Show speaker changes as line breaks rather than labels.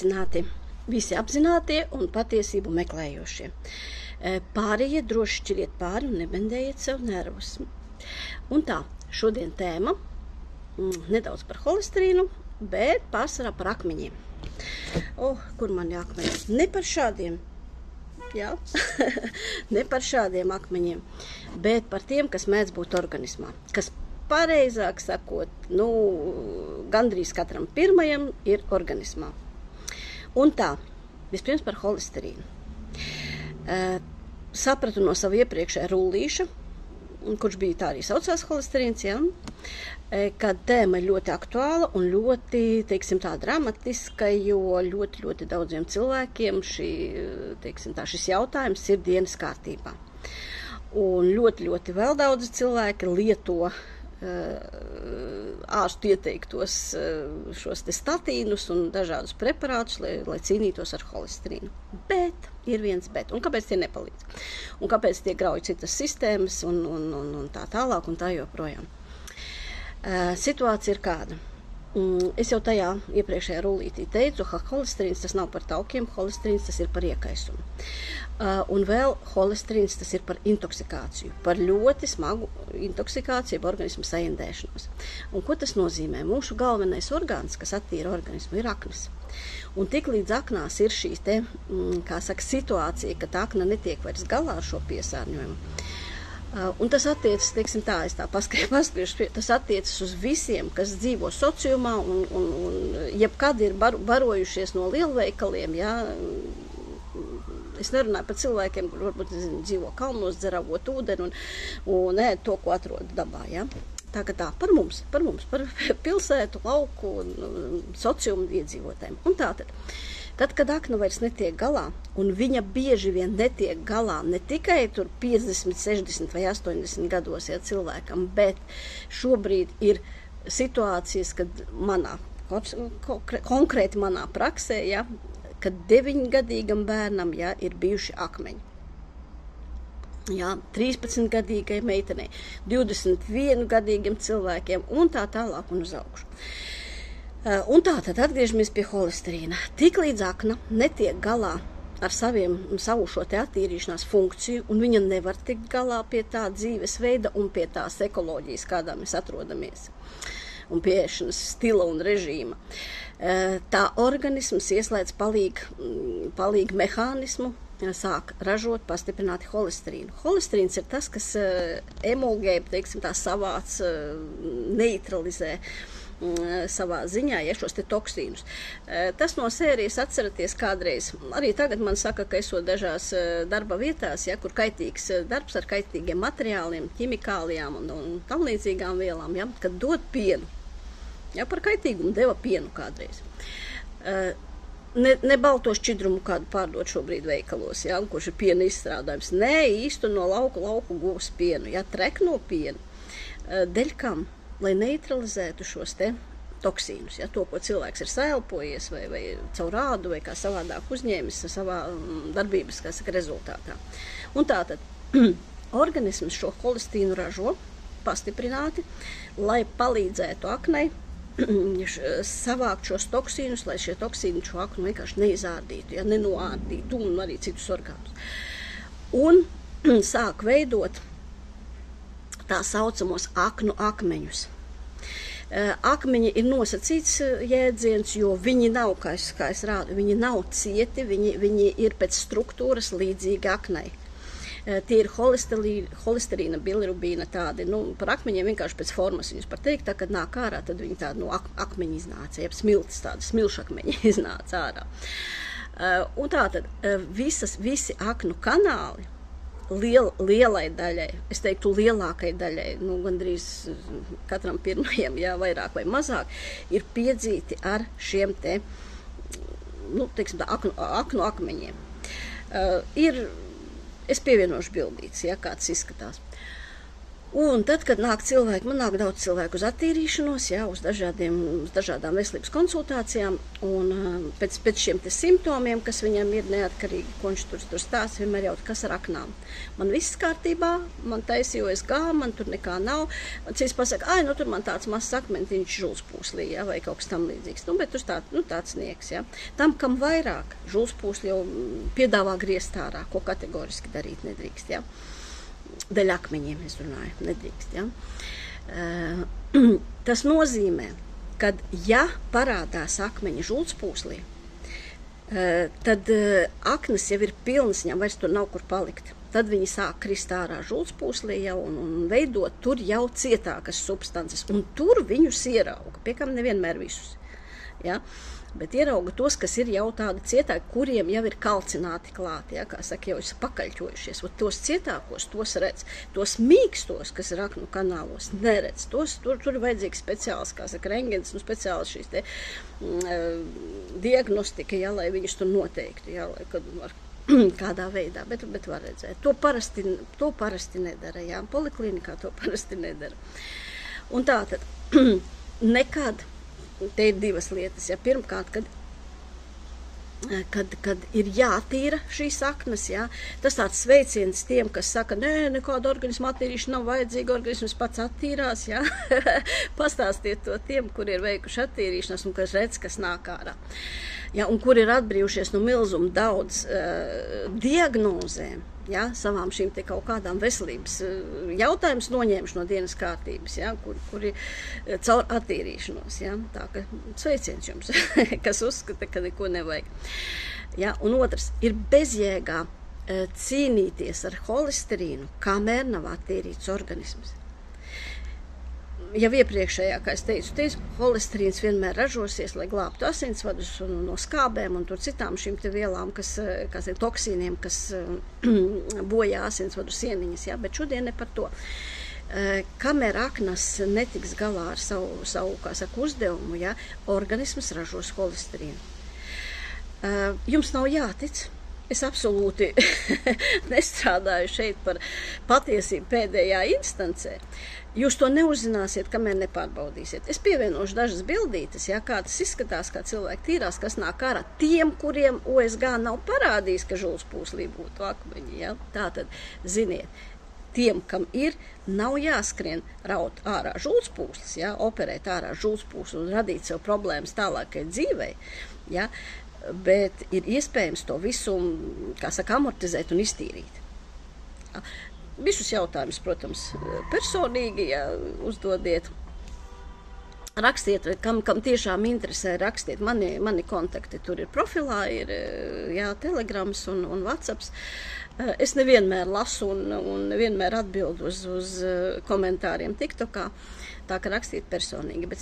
Sveicināti visi apzinātie un patiesību meklējošie. Pārējie droši šķiriet pāri un nebendējiet sev nervus. Un tā, šodien tēma nedaudz par holesterīnu, bet pārsvarā par akmeņiem. Kur man jāakmeņi? Ne par šādiem, jā, ne par šādiem akmeņiem, bet par tiem, kas mēdz būt organismā, kas pareizāk sakot, gandrīz katram pirmajam ir organismā. Un tā, vispirms par holesterīnu. Sapratu no sava iepriekšējā rullīša, kurš bija tā arī saucās holesterīns, jā, ka tēma ir ļoti aktuāla un ļoti, teiksim tā, dramatiska, jo ļoti daudziem cilvēkiem šis jautājums ir dienas kārtībā. Un ļoti vēl daudzi cilvēki lieto ārstu ieteiktos šos te statīnus un dažādus preparātus, lai cīnītos ar holesterīnu. Bet ir viens bet. Un kāpēc tie nepalīdz? Un kāpēc tie grauj citas sistēmas un tā tālāk un tā joprojām? Situācija ir kāda. Es jau tajā iepriekšējā rullītī teicu, ka holesterīns tas nav par taukiem, holesterīns tas ir par iekaisumu. Un vēl holesterīns tas ir par intoksikāciju, par ļoti smagu intoksikāciju, organismu saindēšanos. Un ko tas nozīmē? Mūsu galvenais orgāns, kas attīra organismu, ir aknas. Un tik līdz aknās ir šī situācija, ka tā akna netiek vairs galā ar šo piesārņojumu. Un tas attiecas, teiksim tā, es tā paskriešu, tas attiecas uz visiem, kas dzīvo sociumā un jebkad ir barojušies no lielveikaliem, jā. Es nerunāju par cilvēkiem, kur varbūt dzīvo kalnos, dzer avotu ūdeni un ēd to, ko atrod dabā, jā. Tā par mums, par pilsētu, lauku un sociumu iedzīvotājiem. Un tātad. Tad, kad akna vairs netiek galā, un viņa bieži vien netiek galā ne tikai tur 50, 60 vai 80 gados cilvēkam, bet šobrīd ir situācijas, kad konkrēti manā praksē, ja, kad 9-gadīgam bērnam ir bijuši akmeņi. Jā, 13-gadīgai meitenei, 21-gadīgiem cilvēkiem un tā tālāk un uz augšu. Un tā tad atgriežamies pie holesterīna. Tik līdz akna netiek galā ar savu šo te attīrīšanās funkciju, un viņa nevar tikt galā pie tā dzīvesveida un pie tās ekoloģijas, kādā mēs atrodamies, un pie ēšanas stila un režīma. Tā organisms ieslēdz palīgu mehānismu, sāk ražot pastiprināti holesterīnu. Holesterīns ir tas, kas emulgē, teiksim tā, savāc, neutralizē savā ziņā, šos te toksīnus. Tas no sērijas atceraties kādreiz. Arī tagad man saka, ka esot dažās darba vietās, kur kaitīgs darbs ar kaitīgiem materiāliem, ķimikālijām un tam līdzīgām vielām, kad dod pienu. Par kaitīgumu deva pienu kādreiz. Ne balto šķidrumu kādu pārdot šobrīd veikalos, kurš ir piena izstrādājums. Nē, īstu no lauku guvas pienu, trekno pienu. Deļ kam? Lai neutralizētu šos te toksīnus, to, ko cilvēks ir saelpojies vai caur ādu vai kā savādāk uzņēmis savā darbības, rezultātā. Un tātad organisms šo holesterīnu ražo pastiprināti, lai palīdzētu aknei savākt šos toksīnus, lai šie toksīni šo aknu vienkārši neizārdītu, nenoārdītu un arī citus orgānus. Un sāk veidot tā saucamos aknu akmeņus. Akmeņi ir nosacīts jēdziens, jo viņi nav, kā es rādu, viņi nav cieti, viņi ir pēc struktūras līdzīgi aknei. Tie ir holesterīna, bilirubīna tādi, par akmeņiem vienkārši pēc formas viņus par teikt, tā, kad nāk ārā, tad viņi tādi akmeņi iznāca, smiltis tādi, smilšakmeņi iznāca ārā. Un tātad visi aknu kanāli, lielai daļai, es teiktu lielākai daļai, gandrīz katram pirmajam, vairāk vai mazāk, ir piedzīti ar šiem te, teiksim tā, aknu akmeņiem. Es pievienošu bildītes, kāds izskatās. Un tad, kad nāk cilvēki, man nāk daudz cilvēku uz attīrīšanos, jā, uz dažādām veselības konsultācijām, un pēc šiem te simptomiem, kas viņam ir neatkarīgi, ko viņš tur stāsta, vienmēr jautā, kas ar aknām. Man viss kārtībā, man taisīja OSG, man tur nekā nav. Cits pasaka, nu tur man tāds mazs akmentiņš žulspūslī, jā, vai kaut kas tam līdzīgs. Nu, bet tur tāds sniegs, jā. Tam, kam vairāk, žulspūsli jau piedāvā griezt ārā, ko kategoriski darīt nedrīkst, jā. Dēļ akmeņiem es runāju, nedrīkst. Ja? Tas nozīmē, ka ja parādās akmeņa žultspūslī, tad aknas jau ir pilnas, viņam vairs tur nav kur palikt. Tad viņi sāk krist ārā žultspūslī jau un veidot tur jau cietākas substances. Un tur viņus ierauga, pie kam nevienmēr visus. Ja? Bet ierauga tos, kas ir jau tādi cietāki, kuriem jau ir kalcināti klāti, ja, kā saka, jau ir pakaļķojušies. Tos cietākos, tos redz, tos mīkstos, kas ir aknu kanālos, neredz. Tur ir vajadzīgs speciāls, kā saka, rengens, speciāls šīs te diagnostika, ja, lai viņus tur noteiktu, ja, lai kad var kādā veidā, bet var redzēt. To parasti nedara, jā, poliklinikā to parasti nedara. Un tātad, nekad, te ir divas lietas, ja pirmkārt, kad ir jātīra šīs aknas, ja, tas tāds sveiciens tiem, kas saka, nekāda organisma attīrīšana nav vajadzīga, organisms pats attīrās, ja, pastāstiet to tiem, kur ir veikuši attīrīšanas un kas redz, kas nāk ārā. Ja, un kur ir atbrīvušies no milzuma daudz diagnozēm, ja, savām šīm te kaut kādām veselības jautājumus noņēmuši no dienas kārtības, ja, kuri caur attīrīšanos. Ja, tā ka sveiciens jums, kas uzskata, ka neko nevajag. Ja, un otrs, ir bezjēgā cīnīties ar holesterīnu, kamēr nav attīrīts organisms. Jau iepriekšējā, kā es teicu, holesterīns vienmēr ražosies, lai glābtu asinsvadus no skābēm un tur citām šīm te vielām, kas toksīniem, kas bojā asinsvadu sieniņas, ja? Bet šodien ne par to. Kamēr aknas netiks galā ar savu kā saka, uzdevumu, ja? Organisms ražos holesterīnu. Jums nav jātic. Es absolūti nestrādāju šeit par patiesību pēdējā instancē. Jūs to neuzzināsiet, kamēr nepārbaudīsiet. Es pievienošu dažas bildītes, ja, kā tas izskatās, kā cilvēki tīrās, kas nāk ārā. Tiem, kuriem OSG nav parādījis, ka žultspūslī būtu akmeņi. Ja. Tātad, ziniet, tiem, kam ir, nav jāskrien raut ārā žultspūslis, ja, operēt ārā žultspūsli un radīt sev problēmas tālākai dzīvei. Ja. Bet ir iespējams to visu, kā saka, amortizēt un iztīrīt. Visus jautājumus, protams, personīgi, ja uzdodiet. Rakstiet, kam tiešām interesē, rakstiet. Mani kontakti tur ir profilā, ir jā, Telegrams un WhatsApps. Es nevienmēr lasu un nevienmēr atbildu uz komentāriem TikTokā, tā ka rakstiet personīgi. Bet